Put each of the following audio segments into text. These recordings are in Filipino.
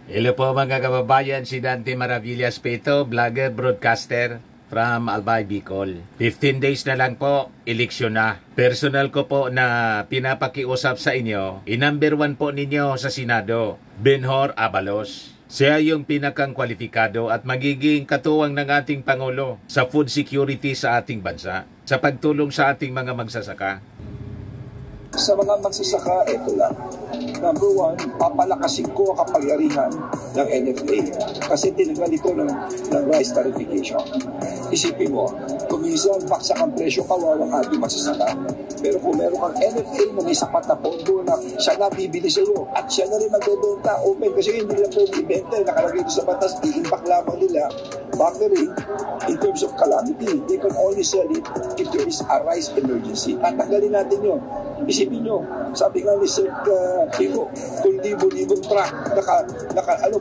Hello po mga kababayan, si Dante Maravillas Peto, vlogger, broadcaster from Albay, Bicol. 15 days na lang po, eleksyon na. Personal ko po na pinapakiusap sa inyo, i-number 1 po ninyo sa Senado, Benhur Abalos. Siya yung pinakang kwalipikado at magiging katuwang ng ating Pangulo sa food security sa ating bansa, sa pagtulong sa ating mga magsasaka. Sa mga magsasaka, ito lang. Number 1, papalakasin ko ang kapangyarihan ng NFA kasi tinanggal ito ng rice tariffication. Isipin mo, kung minsan baksak ang presyo, kawawang ating magsasaka. Pero kung meron kang NFA na may sapat na pondo na siya na bibili sa iyo at siya na rin magbebenta, open kasi hindi lang pwede ibenta, nakalagay ito sa batas, i-impact lamang nila. Bakit in terms of calamity, they can only sell it if there is a rice emergency. Tatanggalin natin yun. Isipin nyo, sabi nga ni Sir Pico, kung libo-libong truck,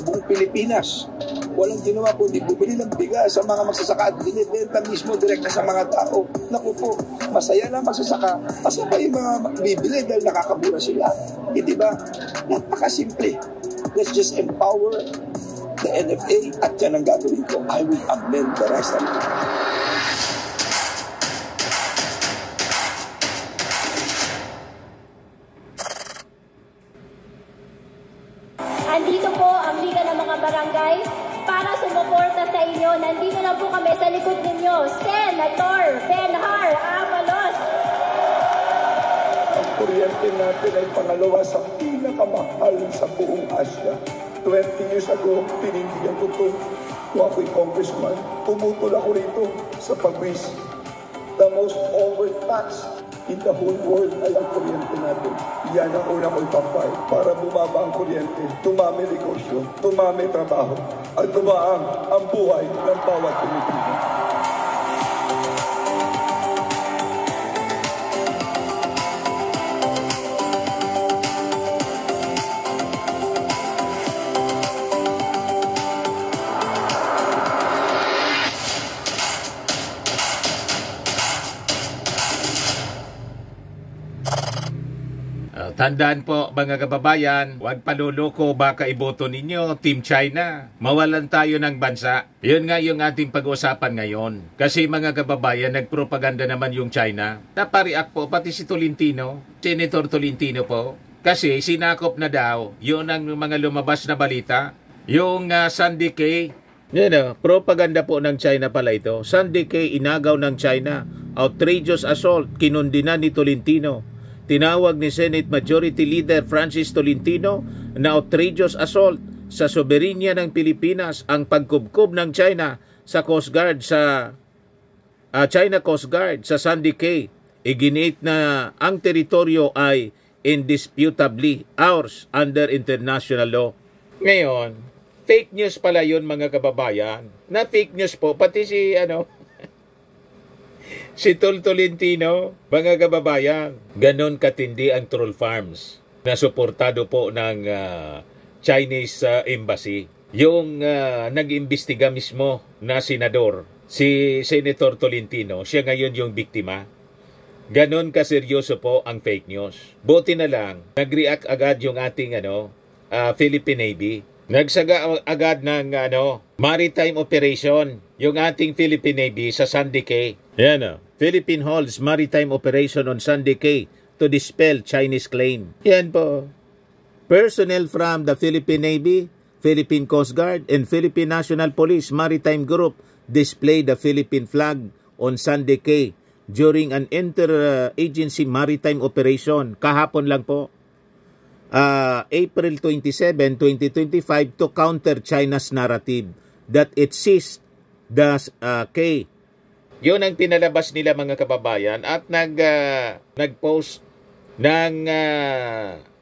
buong Pilipinas, walang ginawa kundi bumili ng bigas sa mga magsasaka at binibenta mismo direkta sa mga tao. Naku po, masaya na magsasaka, masaya yung mga bibili dahil nakakabura sila. Hindi ba? Napakasimple. Let's just empower the NFA at yan ang gagawin ko. I will amend the rice tariffication. Andito po ang Liga ng mga Barangay para sumuporta sa inyo. Nandito na po kami sa likod ninyo, Senator Benhur Abalos. Ang kuryente natin ay pangalawa sa pinakamahal sa buong Asia. 20 years ago, pinindigan ko ito. Kung ako'y congressman, pumutol ako rito sa pagwis. The most overtaxed in the whole world ay ang kuryente natin. Yan ang una ko ipapay para bumaba ang kuryente, tumami negosyo, tumami trabaho, at tumaang ang buhay ng bawat Pilipino. Tandaan po mga kababayan, huwag paluloko, baka iboto ninyo Team China. Mawalan tayo ng bansa. Yun nga yung ating pag-usapan ngayon. Kasi mga kababayan, nagpropaganda naman yung China. Napariak po pati si Tolentino, Senator Tolentino po. Kasi sinakop na daw, yun ang mga lumabas na balita. Yung Sandy K, propaganda po ng China pala ito. Sandy K, inagaw ng China. Outrageous assault, kinundina ni Tolentino. Tinawag ni Senate Majority Leader Francis Tolentino na outrageous assault sa soberenya ng Pilipinas ang pagkubkob ng China sa Coast Guard sa China Coast Guard sa Sandy Cay. Iginit na ang teritoryo ay indisputably ours under international law. Ngayon, fake news pala yun mga kababayan. Na fake news po pati si Tolentino, mga kababayan, ganon katindi ang troll farms na suportado po ng Chinese Embassy. Yung nag-imbestiga mismo na senador, si Senator Tolentino, siya ngayon yung biktima. Ganon kaseryoso po ang fake news. Buti na lang, nag-react agad yung ating Philippine Navy. Nagsaga agad ng maritime operation yung ating Philippine Navy sa Sandy Cay. Yan Philippine holds maritime operation on Sandy Cay to dispel Chinese claim. Yan po. Personnel from the Philippine Navy, Philippine Coast Guard, and Philippine National Police Maritime Group displayed the Philippine flag on Sandy Cay during an interagency maritime operation. Kahapon lang po. April 27, 2025 to counter China's narrative that it seized the Cay. Yun ang pinalabas nila mga kababayan at nag-post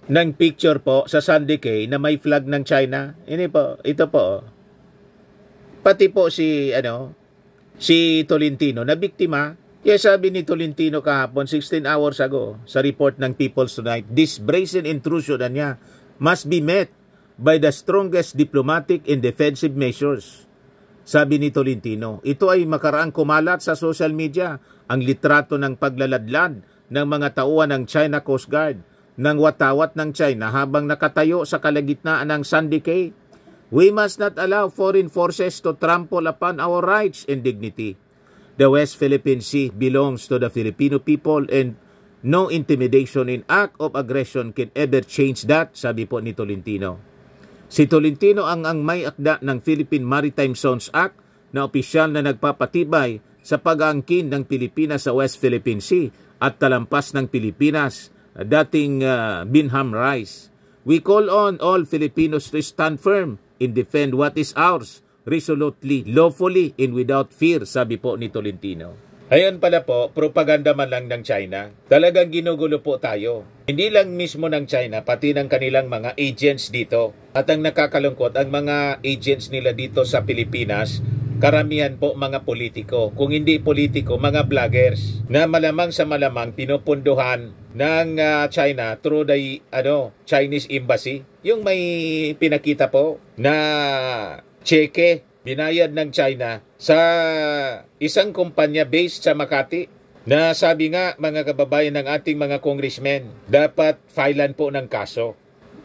ng picture po sa Sandy Cay na may flag ng China. Ito po. Pati po si Tolentino na biktima. Kaya sabi ni Tolentino kahapon 16 hours ago sa report ng People's Tonight, this brazen intrusion niya must be met by the strongest diplomatic and defensive measures. Sabi ni Tolentino, ito ay makaraang kumalat sa social media ang litrato ng paglaladlad ng mga tauhan ng China Coast Guard ng watawat ng China habang nakatayo sa kalagitnaan ng Sandy Cay. We must not allow foreign forces to trample upon our rights and dignity. The West Philippine Sea belongs to the Filipino people and no intimidation in act of aggression can ever change that, sabi po ni Tolentino. Si Tolentino ang may akda ng Philippine Maritime Zones Act na opisyal na nagpapatibay sa pag-aangkin ng Pilipinas sa West Philippine Sea at talampas ng Pilipinas, dating Binham Rice. We call on all Filipinos to stand firm and defend what is ours, resolutely, lawfully, and without fear, sabi po ni Tolentino. Ayan pala po, propaganda man lang ng China. Talagang ginugulo po tayo. Hindi lang mismo ng China, pati ng kanilang mga agents dito. At ang nakakalungkot, ang mga agents nila dito sa Pilipinas, karamihan po mga politiko. Kung hindi politiko, mga vloggers na malamang sa malamang pinupunduhan ng China through the Chinese embassy. Yung may pinakita po na cheque binayad ng China sa isang kumpanya based sa Makati na sabi nga mga kababayan ng ating mga congressmen, dapat filean po ng kaso.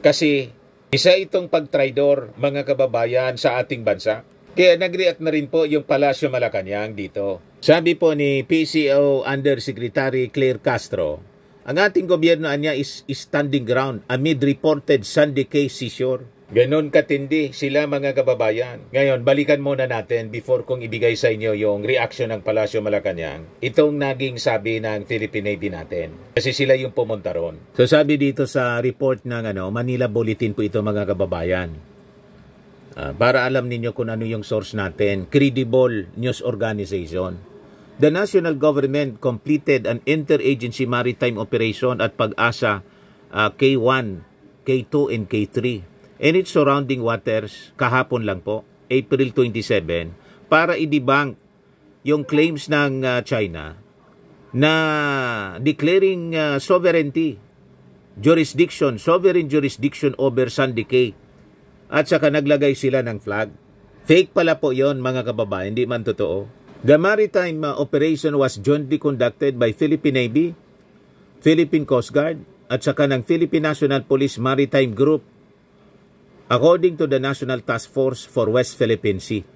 Kasi isa itong pagtraidor mga kababayan sa ating bansa. Kaya nag-react na rin po yung Palasyo Malacanang dito. Sabi po ni PCO Undersecretary Claire Castro, ang ating gobyerno anya is standing ground amid reported Sunday case seizure. Ganon katindi sila mga kababayan. Ngayon, balikan muna natin before kong ibigay sa inyo yung reaction ng Palasyo Malacanang. Itong naging sabi ng Philippine Navy natin. Kasi sila yung pumunta ron. So sabi dito sa report ng Manila Bulletin po ito mga kababayan. Para alam ninyo kung ano yung source natin. Credible News Organization. The national government completed an interagency maritime operation at Pag-asa K1, K2, and K3 in its surrounding waters kahapon lang po, April 27, para i-debunk yung claims ng China na declaring sovereign jurisdiction over Sandy Cay. At saka naglagay sila ng flag. Fake pala po yon mga kababayan, hindi man totoo. The maritime operation was jointly conducted by Philippine Navy, Philippine Coast Guard, at saka ng Philippine National Police Maritime Group, according to the National Task Force for West Philippine Sea.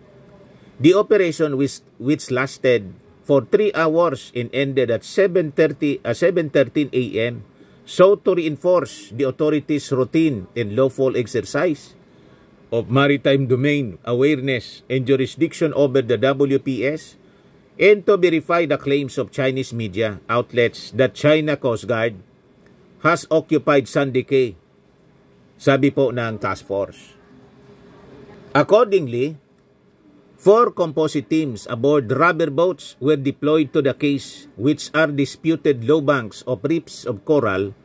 The operation which lasted for 3 hours and ended at 7:13 a.m. sought to reinforce the authorities' routine and lawful exercise of maritime domain awareness and jurisdiction over the WPS and to verify the claims of Chinese media outlets that China Coast Guard has occupied Sandy Cay, sabi po ng task force. Accordingly, 4 composite teams aboard rubber boats were deployed to the case, which are disputed low banks of reefs of coral,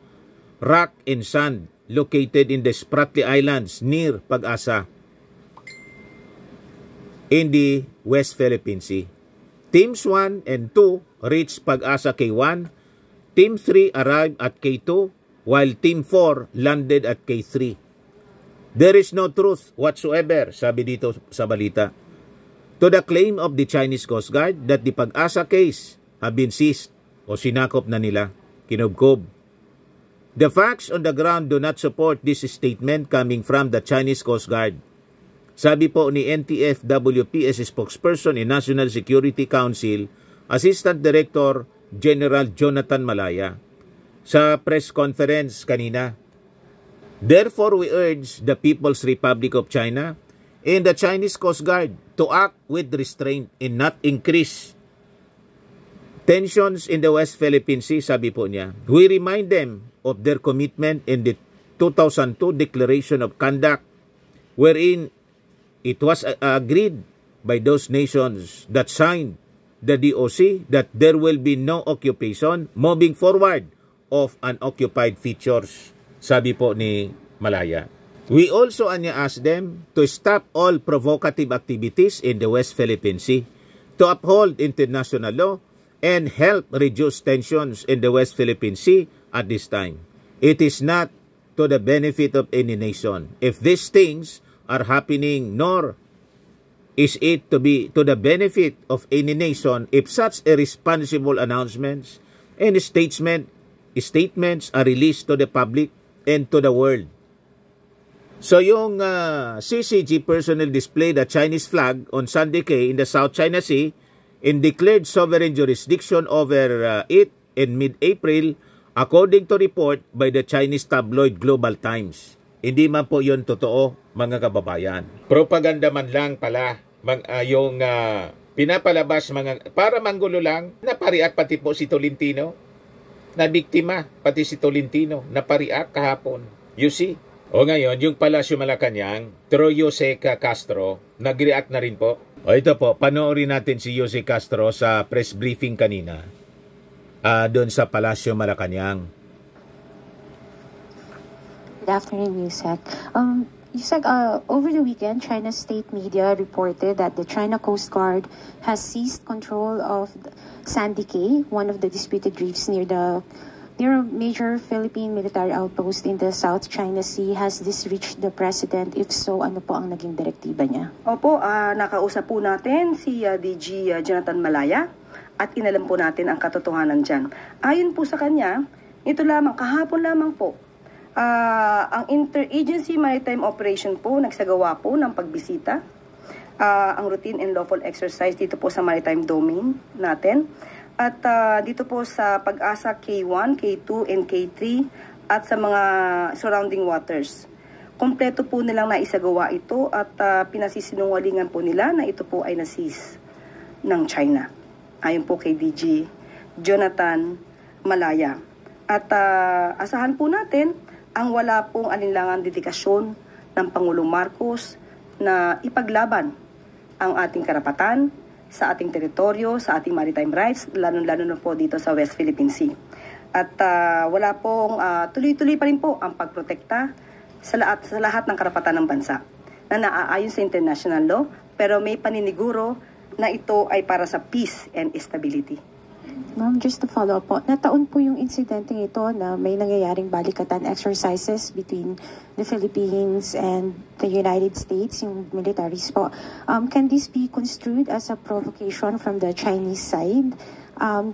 rock, and sand located in the Spratly Islands near Pag-asa in the West Philippine Sea. Teams 1 and 2 reached Pag-asa K1, Team 3 arrived at K2, while Team 4 landed at K3. There is no truth whatsoever, sabi dito sa balita, to the claim of the Chinese Coast Guard that the Pag-asa case have been seized o sinakop na nila, kinubkob. The facts on the ground do not support this statement coming from the Chinese Coast Guard. Sabi po ni NTF-WPS spokesperson in National Security Council, Assistant Director General Jonathan Malaya, sa press conference kanina. Therefore, we urge the People's Republic of China and the Chinese Coast Guard to act with restraint and not increase tensions in the West Philippine Sea, sabi po niya. We remind them of their commitment in the 2002 Declaration of Conduct, wherein it was agreed by those nations that signed the DOC that there will be no occupation moving forward of unoccupied features, sabi po ni Malaya. We also ask them to stop all provocative activities in the West Philippine Sea, to uphold international law, and help reduce tensions in the West Philippine Sea at this time. It is not to the benefit of any nation. If these things are happening, nor is it to be to the benefit of any nation if such irresponsible announcements and statements are released to the public and to the world. So yung CCG personnel displayed a Chinese flag on Sunday in the South China Sea and declared sovereign jurisdiction over it in mid-April according to report by the Chinese tabloid Global Times. Hindi man po yun totoo, mga kababayan. Propaganda man lang pala yung pinapalabas para manggulo lang. Napariak pati po si Tolentino. Na biktima pati si Tolentino. Napariak kahapon. You see? O ngayon, yung Palasyo Malacanang, through Jose Castro, nag-react na rin po. O ito po, panoorin natin si Jose Castro sa press briefing kanina doon sa Palasyo Malacanang. Good afternoon, Yusek. Yusek, over the weekend, China's state media reported that the China Coast Guard has seized control of Sandy Cay, one of the disputed reefs near a major Philippine military outpost in the South China Sea. Has this reached the President? If so, ano po ang naging direktiba niya? Opo, nakausap po natin si DG Jonathan Malaya at inalam po natin ang katotohanan dyan. Ayon po sa kanya, ito lamang, kahapon lamang po, ang Interagency Maritime Operation po nagsagawa po ng pagbisita, ang routine and lawful exercise dito po sa maritime domain natin. At dito po sa Pag-asa K1, K2, and K3 at sa mga surrounding waters. Kompleto po nilang naisagawa ito at pinasisinungalingan po nila na ito po ay na-seize ng China. Ayon po kay DG Jonathan Malaya. At asahan po natin ang wala pong alinlangang dedikasyon ng Pangulong Marcos na ipaglaban ang ating karapatan sa ating teritoryo, sa ating maritime rights, lalo-lalo na po dito sa West Philippine Sea. At wala pong tuloy-tuloy pa rin po ang pagprotekta sa lahat ng karapatan ng bansa na naaayon sa international law, pero may paniniguro na ito ay para sa peace and stability. Ma'am, just to follow up po, nataon po yung insidente ito na may nangyayaring balikatan exercises between the Philippines and the United States, yung militaries po. Can this be construed as a provocation from the Chinese side?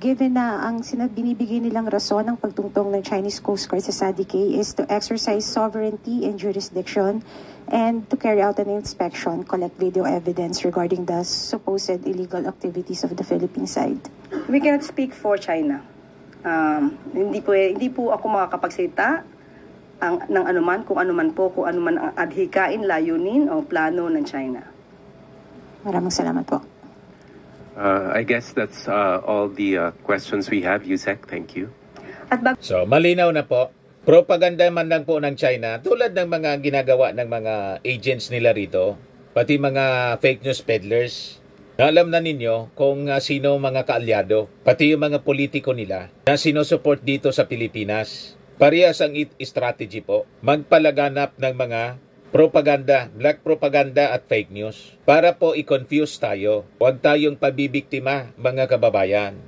Given na ang binibigay nilang rason ng pagtungtong ng Chinese Coast Guard sa Sandy Cay is to exercise sovereignty and jurisdiction and to carry out an inspection, collect video evidence regarding the supposed illegal activities of the Philippine side. We cannot speak for China. Hindi po ako makakapagsalita ng anuman, kung anuman ang adhikain, layunin o plano ng China. Maraming salamat po. I guess that's all the questions we have, Yusek. Thank you. So, malinaw na po. Propaganda man lang po ng China, tulad ng mga ginagawa ng mga agents nila rito, pati mga fake news peddlers. Alam na ninyo kung sino mga kaalyado, pati yung mga politiko nila na sinusupport dito sa Pilipinas. Parehas ang strategy po, magpalaganap ng mga propaganda, black propaganda at fake news para po i-confuse tayo. Huwag tayong pabibiktima, mga kababayan.